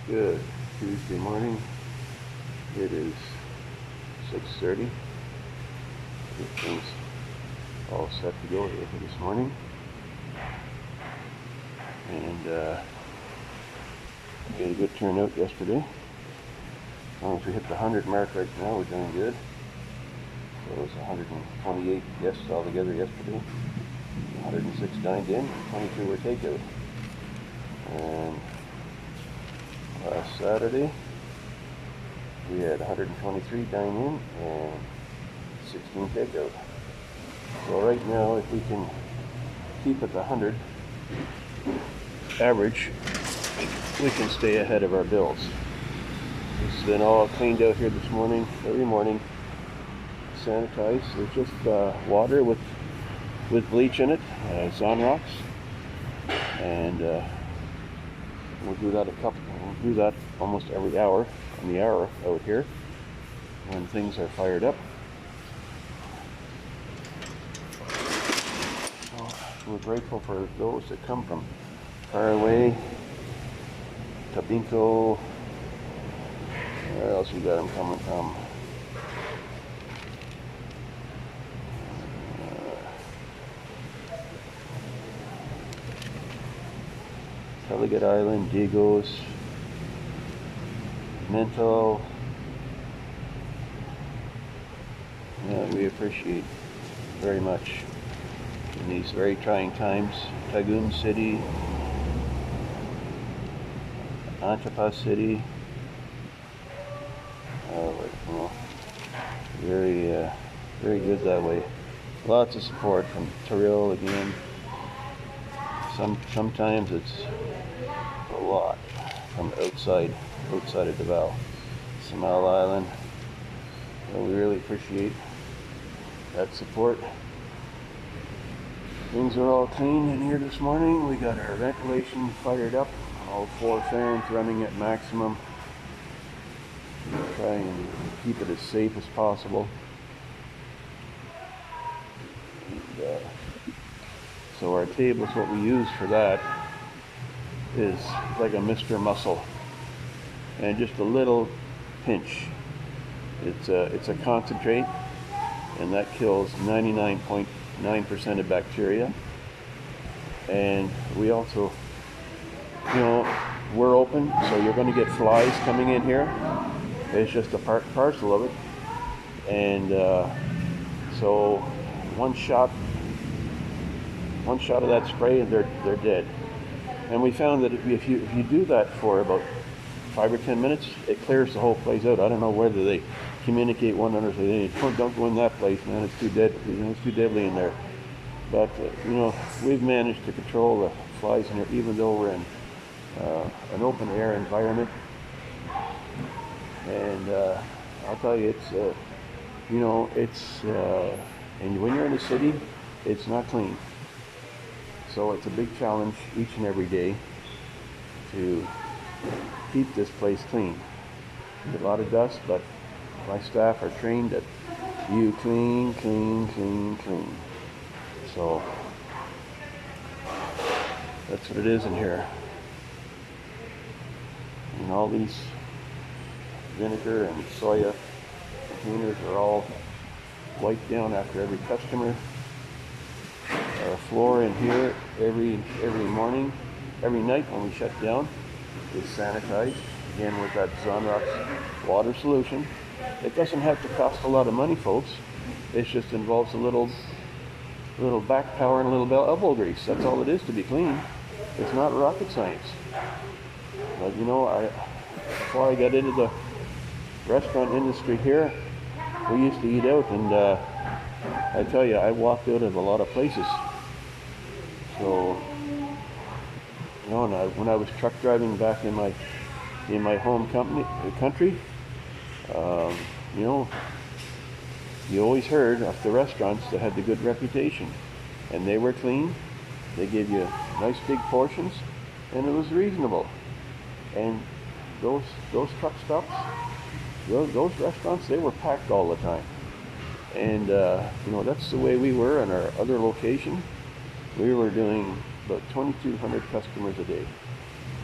Good Tuesday morning. It is 6:30. Everything's all set to go here for this morning. And we had a good turnout yesterday. As long as we hit the 100 mark right now, we're doing good. So it was 128 guests altogether yesterday. 106 dined in, 22 were takeout. And last Saturday, we had 123 dine in and 16 takeout. So right now, if we can keep at the 100 average, we can stay ahead of our bills. It's been all cleaned out here this morning, every morning, sanitized. It's just water with bleach in it, Zonrox, and we'll do that almost every hour on the hour out here when things are fired up. So we're grateful for those that come from far away. Tabinco, where else we got them coming from? Telegat Island, Digos, Mental. Yeah, we appreciate very much in these very trying times. Tagoon City, Antapa City. Very good that way. Lots of support from Terrill again. Sometimes it's a lot from outside of Davao. Samal Island. Well, we really appreciate that support. Things are all clean in here this morning. We got our ventilation fired up, all 4 fans running at maximum. Try and keep it as safe as possible. And, so our tables, what we use for that is like a Mr. Muscle, and just a little pinch. It's a concentrate, and that kills 99.9% of bacteria. And we also, we're open, so you're going to get flies coming in here. It's just a parcel of it. And so one shot of that spray and they're dead. And we found that if you do that for about 5 or 10 minutes, it clears the whole place out. I don't know whether they communicate one another, say, hey, don't go in that place, man, it's too dead, it's too deadly in there. But we've managed to control the flies in here, even though we're in an open air environment. And I'll tell you, and when you're in a city, it's not clean. So it's a big challenge each and every day to keep this place clean. There's a lot of dust, but my staff are trained that you clean. So that's what it is in here. And all these vinegar and soya containers are all wiped down after every customer. Our floor in here every morning, every night when we shut down, is sanitized, again with that Zonrox water solution. It doesn't have to cost a lot of money, folks. It just involves a little back power and a little elbow grease. That's all it is to be clean. It's not rocket science. But before I got into the restaurant industry here, we used to eat out, and I tell you, I walked out of a lot of places. So, when I was truck driving back in my home country, you always heard of the restaurants that had the good reputation, and they were clean. They gave you nice big portions, and it was reasonable. And those truck stops, those restaurants, they were packed all the time. And that's the way we were in our other location. We were doing about 2,200 customers a day.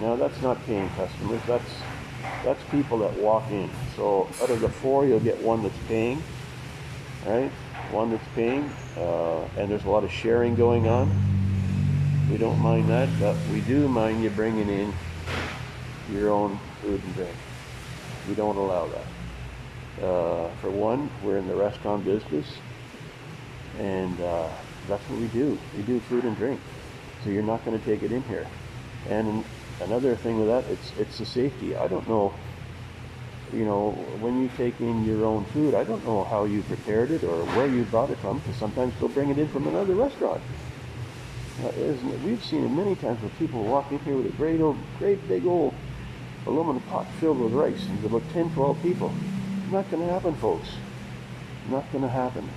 Now that's not paying customers. That's people that walk in. So out of the 4, you'll get one that's paying, right? One that's paying, and there's a lot of sharing going on. We don't mind that, but we do mind you bringing in your own food and drink. We don't allow that. For one, we're in the restaurant business, and that's what we do. We do food and drink. So you're not going to take it in here. And another thing with that, it's the safety. I don't know, when you take in your own food, I don't know how you prepared it or where you brought it from, because sometimes they'll bring it in from another restaurant. We've seen it many times where people walk in here with a great big old aluminum pot filled with rice, and there's about 10, 12 people. Not going to happen, folks. Not going to happen.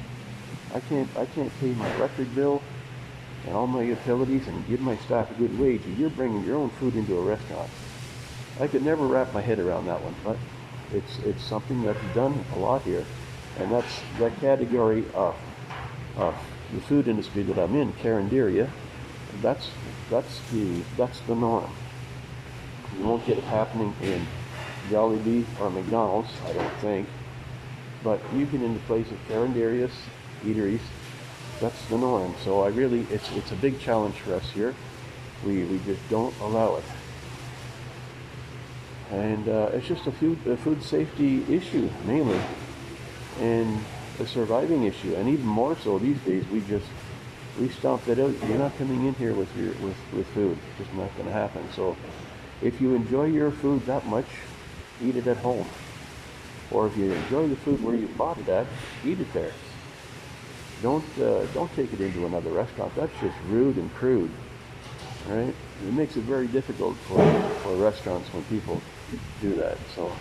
I can't pay my electric bill and all my utilities and give my staff a good wage, and you're bringing your own food into a restaurant. I could never wrap my head around that one, but it's something that's done a lot here, and that's that category of the food industry that I'm in, Carinderia. That's the norm. You won't get it happening in Jollibee or McDonald's, I don't think. But you get into places, Carinderias, eateries, that's the norm. So it's a big challenge for us here. We just don't allow it. And it's just a food safety issue, mainly. And a surviving issue. And even more so these days, we stomped it out. You're not coming in here with food. It's just not going to happen. So if you enjoy your food that much, eat it at home. Or if you enjoy the food where you bought it at, eat it there. Don't take it into another restaurant. That's just rude and crude, right? It makes it very difficult for restaurants when people do that. So,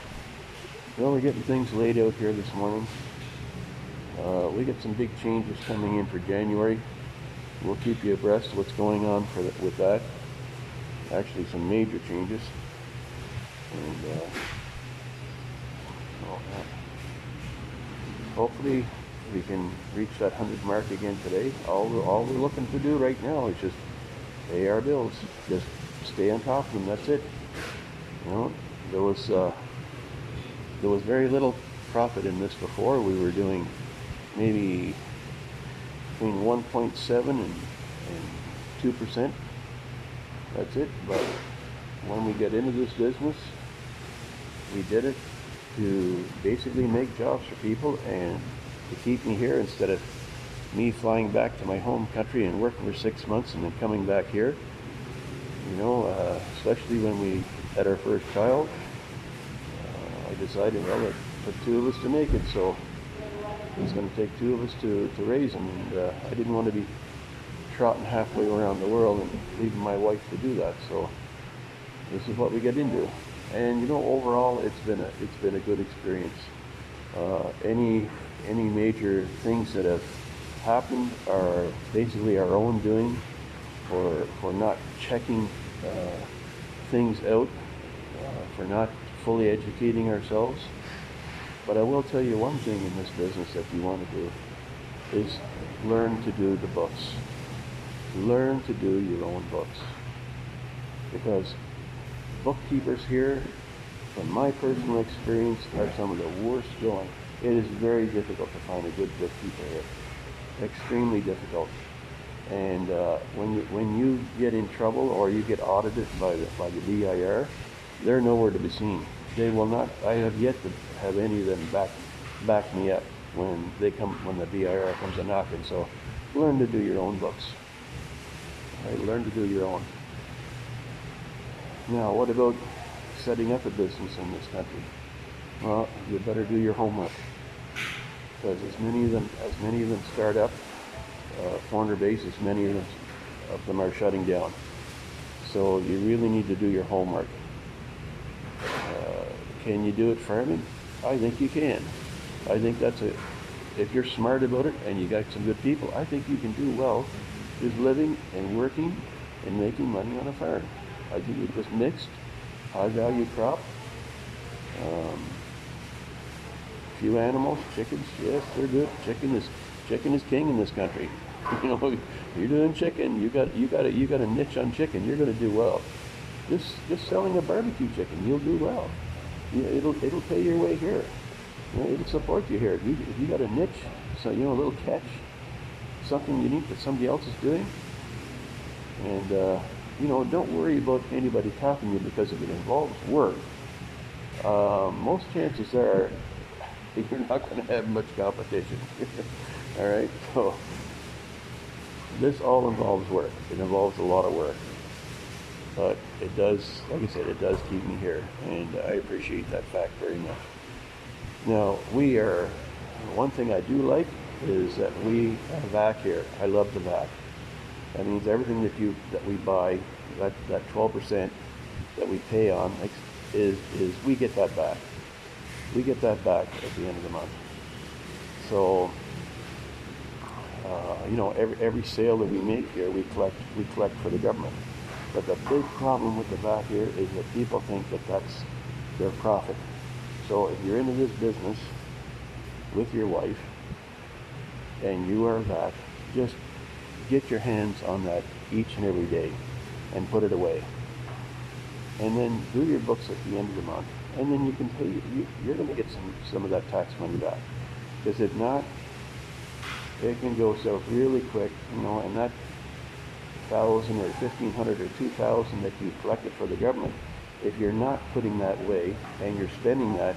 we're getting things laid out here this morning. We got some big changes coming in for January. We'll keep you abreast of what's going on with that. Actually, some major changes. And hopefully we can reach that 100 mark again today. All we're looking to do right now is just pay our bills. Just stay on top of them. That's it. There was very little profit in this before. We were doing maybe between 1.7 and 2%. That's it. But when we get into this business, we did it to basically make jobs for people and to keep me here instead of me flying back to my home country and working for 6 months and then coming back here. Especially when we had our first child, I decided, well, it took 2 of us to make it, so it's going to take 2 of us to raise them. And I didn't want to be trotting halfway around the world and leaving my wife to do that. So this is what we get into. And overall, it's been a good experience. Any major things that have happened are basically our own doing, for not checking things out, for not fully educating ourselves. But I will tell you one thing in this business that you want to do is learn to do the books. Learn to do your own books. Because bookkeepers here, from my personal experience, are some of the worst going. It is very difficult to find a good bookkeeper here. Extremely difficult. And when you get in trouble or you get audited by the BIR, they're nowhere to be seen. They will not. I have yet to have any of them back me up when the BIR comes a knocking. So learn to do your own books. Right? Learn to do your own. Now, what about setting up a business in this country? Well, you better do your homework, because as many of them start up, corner bases, many of them are shutting down. So you really need to do your homework. Can you do it farming? I think you can. I think if you're smart about it and you got some good people, I think you can do well just living and working and making money on a farm. I think it's just mixed, high value crop. Few animals, chickens, yes, they're good. Chicken is king in this country. You're doing chicken. You got a niche on chicken. You're going to do well. just selling a barbecue chicken, you'll do well. It'll pay your way here. It'll support you here. If you got a niche, so a little catch, something unique that somebody else is doing, and don't worry about anybody copying you because if it involves work, most chances are you're not going to have much competition. All right, so this all involves work. It involves a lot of work, but it does, like I said, it does keep me here, and I appreciate that fact very much. Now, one thing I do like is that we have VAC here. I love the VAC. That means everything that we buy, that 12% that we pay on, is we get that back. We get that back at the end of the month. So, every sale that we make here, we collect for the government. But the big problem with the VAC here is that people think that that's their profit. So if you're into this business with your wife and you are VAC, just get your hands on that each and every day and put it away. And then do your books at the end of the month. And then you can pay, you're going to get some of that tax money back. Because if not, it can go south really quick, and that 1,000 or 1,500 or 2,000 that you collected for the government, if you're not putting that away and you're spending that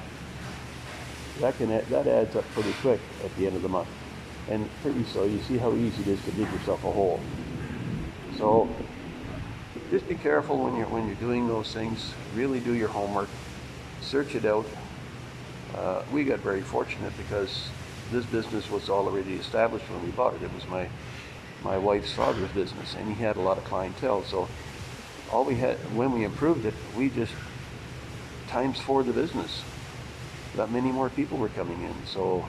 adds up pretty quick at the end of the month. And pretty so, you see how easy it is to dig yourself a hole. So just be careful when you're doing those things. Really do your homework. Search it out. We got very fortunate because this business was already established when we bought it. It was my wife's father's business, and he had a lot of clientele. So all we had, when we improved it, we just times 4 the business. That many more people were coming in. So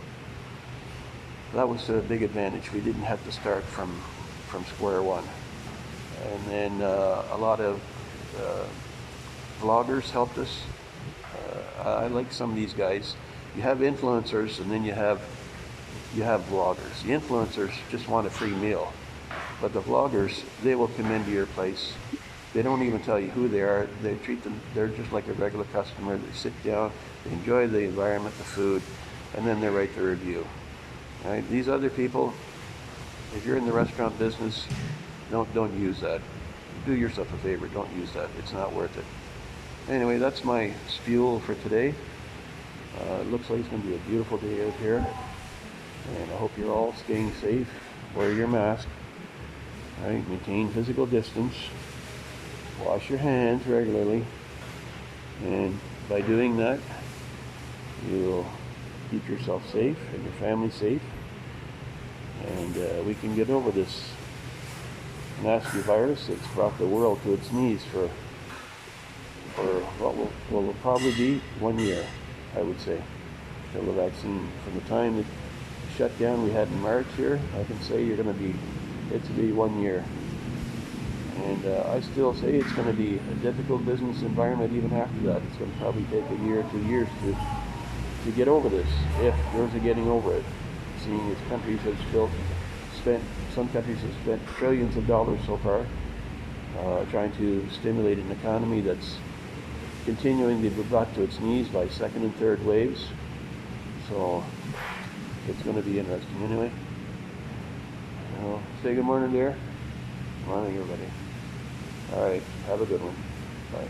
that was a big advantage. We didn't have to start from square one. And then a lot of vloggers helped us. I like some of these guys. You have influencers, and then you have vloggers. The influencers just want a free meal, but the vloggers, they will come into your place. They don't even tell you who they are. They treat them, they're just like a regular customer. They sit down, they enjoy the environment, the food, and then they write their review. Right? These other people, if you're in the restaurant business, don't use that. Do yourself a favor, don't use that. It's not worth it. Anyway, that's my spiel for today. It looks like it's going to be a beautiful day out here, and I hope you're all staying safe. Wear your mask, right? Maintain physical distance, wash your hands regularly, and by doing that, you'll keep yourself safe and your family safe, and we can get over this nasty virus that's brought the world to its knees for what will probably be 1 year, I would say, till the vaccine. From the time the shutdown we had in March here, I can say it's going to be 1 year. And I still say it's going to be a difficult business environment even after that. It's going to probably take a year or 2 years to get over this, if there's a getting over it. Seeing as countries have some countries have spent trillions of dollars so far trying to stimulate an economy that's continuing to be brought to its knees by second and third waves. So it's going to be interesting anyway. Say good morning there. Good morning, everybody. All right, have a good one. Bye.